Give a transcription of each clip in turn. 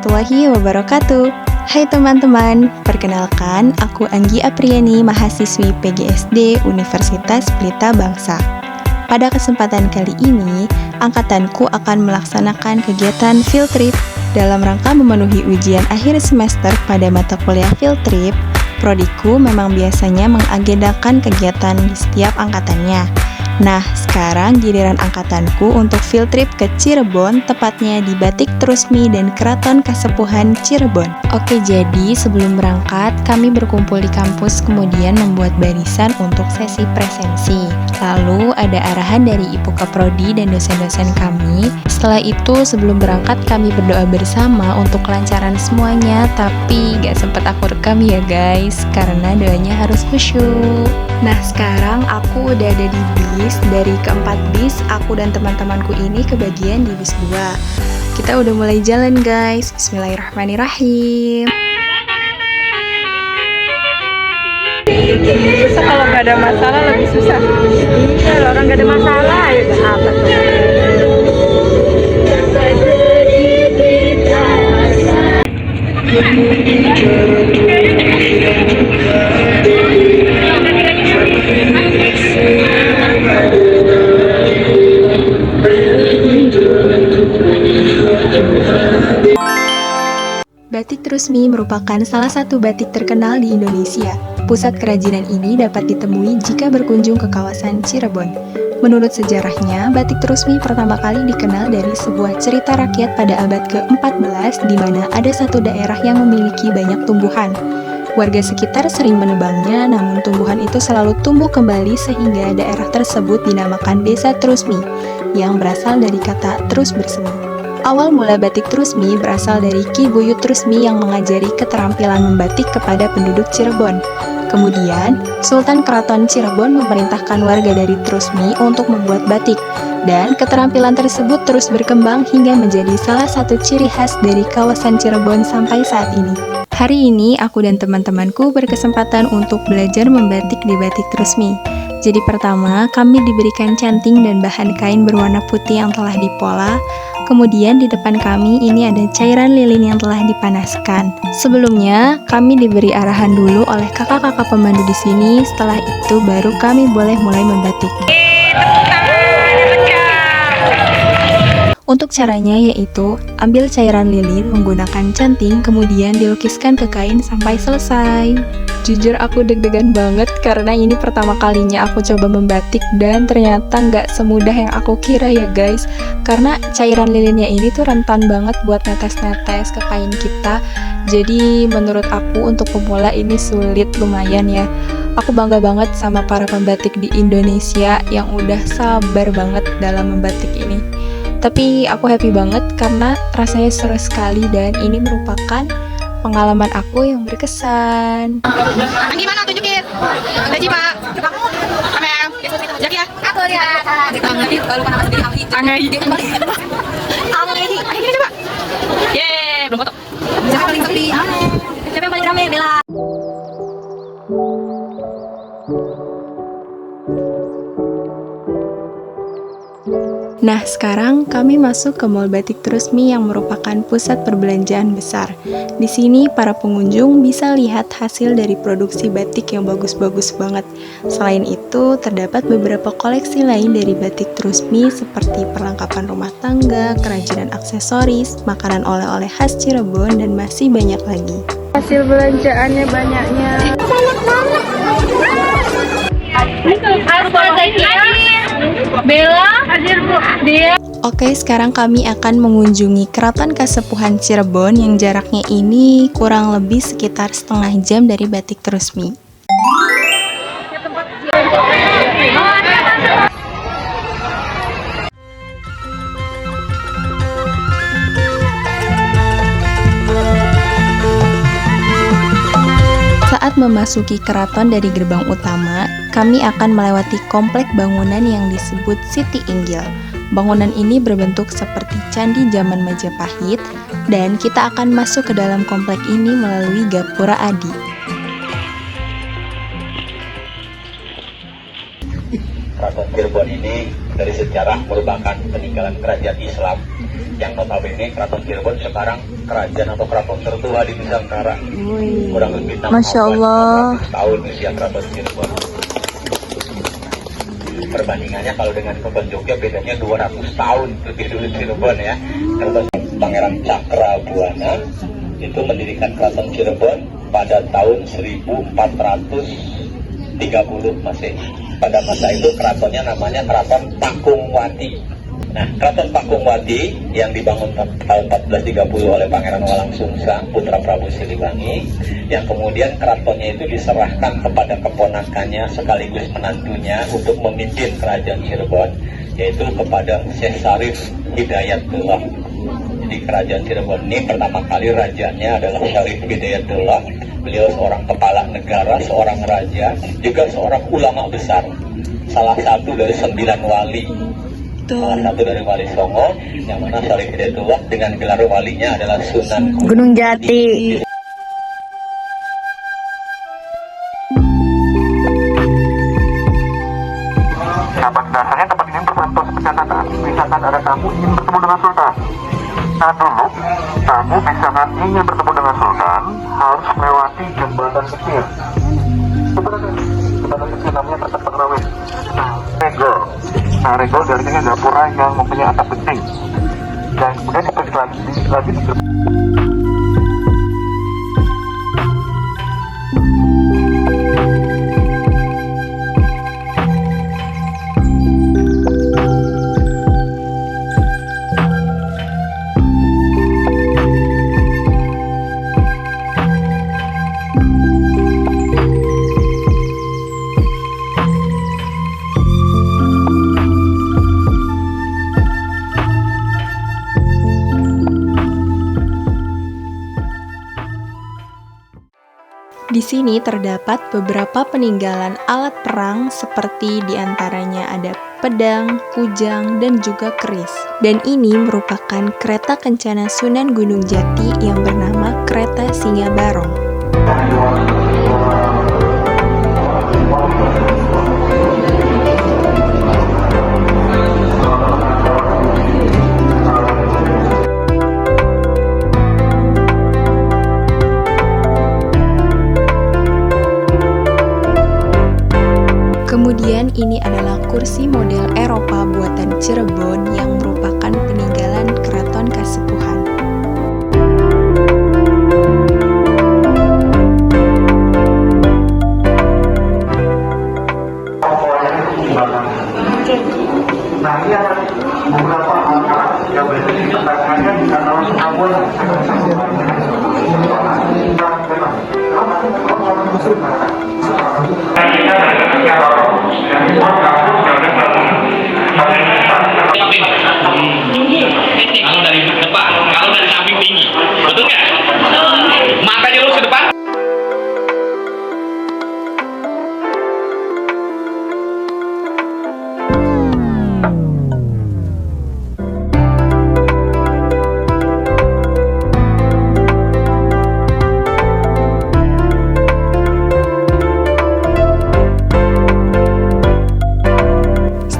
warahmatullahi wabarakatuh. Hai teman-teman, perkenalkan aku Anggi Apriani, mahasiswi PGSD Universitas Pelita Bangsa. Pada kesempatan kali ini, angkatanku akan melaksanakan kegiatan field trip. Dalam rangka memenuhi ujian akhir semester pada mata kuliah field trip, prodiku memang biasanya mengagendakan kegiatan di setiap angkatannya. Nah, sekarang giliran angkatanku untuk field trip ke Cirebon, tepatnya di Batik Trusmi dan Keraton Kasepuhan Cirebon. Oke, jadi sebelum berangkat, kami berkumpul di kampus kemudian membuat barisan untuk sesi presensi. Lalu ada arahan dari Ibu Kaprodi dan dosen-dosen kami. Setelah itu, sebelum berangkat kami berdoa bersama untuk kelancaran semuanya, tapi gak sempat aku rekam ya guys, karena doanya harus khusyuk. Nah, sekarang aku udah ada di bis. Dari keempat bis, aku dan teman-temanku ini kebagian di bis 2. Kita udah mulai jalan guys. Bismillahirrahmanirrahim. Susah kalau nggak ada masalah, lebih susah. Kalau orang nggak ada masalah ya apa tuh? Batik Trusmi merupakan salah satu batik terkenal di Indonesia. Pusat kerajinan ini dapat ditemui jika berkunjung ke kawasan Cirebon. Menurut sejarahnya, Batik Trusmi pertama kali dikenal dari sebuah cerita rakyat pada abad ke-14 di mana ada satu daerah yang memiliki banyak tumbuhan. Warga sekitar sering menebangnya, namun tumbuhan itu selalu tumbuh kembali sehingga daerah tersebut dinamakan Desa Trusmi, yang berasal dari kata terus bersemi. Awal mula Batik Trusmi berasal dari Ki Buyut Trusmi yang mengajari keterampilan membatik kepada penduduk Cirebon. Kemudian, Sultan Keraton Cirebon memerintahkan warga dari Trusmi untuk membuat batik, dan keterampilan tersebut terus berkembang hingga menjadi salah satu ciri khas dari kawasan Cirebon sampai saat ini. Hari ini, aku dan teman-temanku berkesempatan untuk belajar membatik di Batik Trusmi. Jadi pertama, kami diberikan canting dan bahan kain berwarna putih yang telah dipola. Kemudian di depan kami ini ada cairan lilin yang telah dipanaskan. Sebelumnya, kami diberi arahan dulu oleh kakak-kakak pemandu di sini. Setelah itu baru kami boleh mulai membatik. Untuk caranya yaitu, ambil cairan lilin menggunakan canting, kemudian dilukiskan ke kain sampai selesai. Jujur aku deg-degan banget karena ini pertama kalinya aku coba membatik dan ternyata nggak semudah yang aku kira ya guys. Karena cairan lilinnya ini tuh rentan banget buat netes-netes ke kain kita. Jadi menurut aku untuk pemula ini sulit lumayan ya. Aku bangga banget sama para pembatik di Indonesia yang udah sabar banget dalam membatik ini. Tapi aku happy banget karena rasanya seru sekali dan ini merupakan pengalaman aku yang berkesan. Gimana tunjukin? Gaji pak. Kamel. Jadi ya. Aku lihat. Anggi. Lupa nama sendiri Anggi. Anggi. Anggi. Anggi coba. Yeay, belum foto. Siapa paling sepi? Siapa yang paling rame? Bella. Nah, sekarang kami masuk ke Mall Batik Trusmi yang merupakan pusat perbelanjaan besar. Di sini, para pengunjung bisa lihat hasil dari produksi batik yang bagus-bagus banget. Selain itu, terdapat beberapa koleksi lain dari Batik Trusmi seperti perlengkapan rumah tangga, kerajinan aksesoris, makanan oleh-oleh khas Cirebon, dan masih banyak lagi. Hasil belanjaannya banyaknya. Banyak banget. Bella, hadir bu. Dia. Oke, sekarang kami akan mengunjungi Keraton Kasepuhan Cirebon yang jaraknya ini kurang lebih sekitar setengah jam dari Batik Trusmi. Saat memasuki keraton dari gerbang utama, kami akan melewati komplek bangunan yang disebut Siti Inggil. Bangunan ini berbentuk seperti candi zaman Majapahit, dan kita akan masuk ke dalam komplek ini melalui Gapura Adi. Keraton Cirebon ini dari sejarah merupakan peninggalan kerajaan Islam yang notabene Keraton Cirebon sekarang kerajaan atau keraton tertua di Nusantara. Kurang lebih 6 Masya Allah. tahun usia Keraton Cirebon. Perbandingannya kalau dengan Keraton Jogja bedanya 200 tahun lebih dulu Cirebon ya. Keraton Pangeran Cakrabuana itu mendirikan Keraton Cirebon pada tahun 1430 Masehi. Pada masa itu keratonnya namanya Keraton Pakungwati. Nah, Keraton Pakungwati yang dibangun tahun 1430 oleh Pangeran Walang Sungsang, putra Prabu Siliwangi, yang kemudian keratonnya itu diserahkan kepada keponakannya sekaligus menantunya untuk memimpin kerajaan Cirebon, yaitu kepada Syekh Syarif Hidayatullah. Jadi kerajaan Cirebon ini pertama kali rajanya adalah Syarif Hidayatullah. Beliau seorang kepala negara, seorang raja, juga seorang ulama besar. Salah satu dari 9 wali. Salah satu dari Wali Songo, yang mana Syarif Hidayatullah dengan gelar walinya adalah Sunan Gunung Jati. Nah, pada dasarnya tempat ini berbentuk pencatatan. Misalkan ada tamu ingin bertemu dengan Sultan. Nah dulu, tamu misalkan ingin bertemu dengan Sultan harus melewati jembatan kecil. Jembatan kecil namanya Batak Pengrawit. Regol. Nah, regol dari sini gapura yang mempunyai atap penting. Dan kemudian lagi Di sini terdapat beberapa peninggalan alat perang seperti diantaranya ada pedang, kujang, dan juga keris. Dan ini merupakan kereta kencana Sunan Gunung Jati yang bernama Kereta Singa Barong. Kemudian ini adalah kursi model Eropa buatan Cirebon yang merupakan peninggalan Keraton Kasepuhan. Nah, ini ada beberapa angka yang berarti ditetapkannya di antara awal kalau dari depan, kalau dari samping tinggi, betul nggak? Matanya lurus ke depan.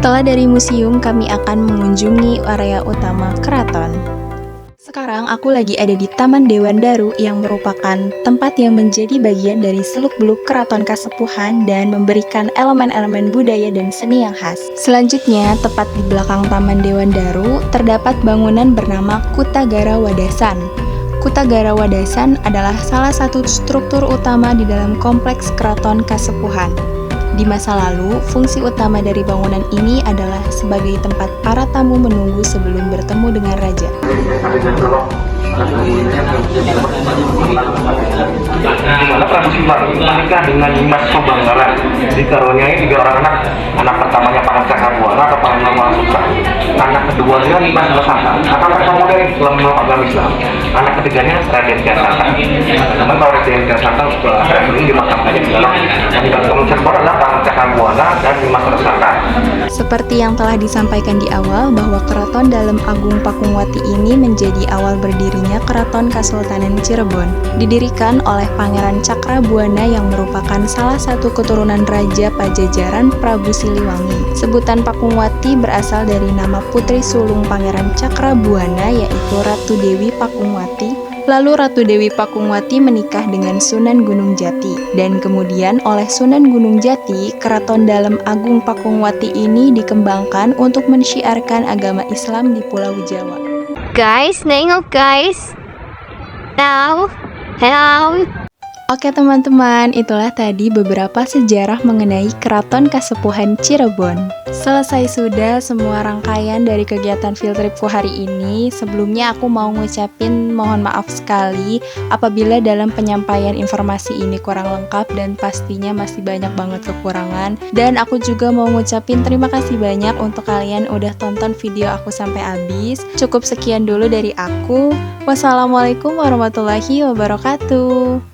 Setelah dari museum, kami akan mengunjungi area utama keraton. Sekarang aku lagi ada di Taman Dewan Daru yang merupakan tempat yang menjadi bagian dari seluk-beluk Keraton Kasepuhan dan memberikan elemen-elemen budaya dan seni yang khas. Selanjutnya, tepat di belakang Taman Dewan Daru, terdapat bangunan bernama Kutagara Wadasan. Kutagara Wadasan adalah salah satu struktur utama di dalam kompleks Keraton Kasepuhan. Di masa lalu, fungsi utama dari bangunan ini adalah sebagai tempat para tamu menunggu sebelum bertemu dengan raja. di mana Prabu Siliwangi menikah dengan Dimas Subanglarang, dikaruniai 3 orang anak. Anak pertamanya Pangeran Cakrabuana atau Pangeran Walang Sungsang. Anak keduanya Dimas Lesaka atau mereka modern dalam memeluk agama Islam. Anak ketiganya Raden Kian Santang. Namun kalau Raden Kian Santang sering dimakamkannya di dalam Cirebon adalah Pangeran Cakrabuana dan Dimas Lesaka. Seperti yang telah disampaikan di awal bahwa Keraton Dalem Agung Pakungwati ini menjadi awal berdirinya Keraton Kasultanan Cirebon. Didirikan oleh Pangeran Cakrabuana yang merupakan salah satu keturunan Raja Pajajaran Prabu Siliwangi. Sebutan Pakungwati berasal dari nama putri sulung Pangeran Cakrabuana yaitu Ratu Dewi Pakungwati. Lalu Ratu Dewi Pakungwati menikah dengan Sunan Gunung Jati, dan kemudian oleh Sunan Gunung Jati, Keraton Dalem Agung Pakungwati ini dikembangkan untuk mensyiarkan agama Islam di Pulau Jawa. Guys, nengok guys. Hello. Hello. Oke teman-teman, itulah tadi beberapa sejarah mengenai Keraton Kasepuhan Cirebon. Selesai sudah semua rangkaian dari kegiatan field tripku hari ini. Sebelumnya aku mau ngucapin mohon maaf sekali apabila dalam penyampaian informasi ini kurang lengkap dan pastinya masih banyak banget kekurangan. Dan aku juga mau ngucapin terima kasih banyak untuk kalian udah tonton video aku sampai habis. Cukup sekian dulu dari aku. Wassalamualaikum warahmatullahi wabarakatuh.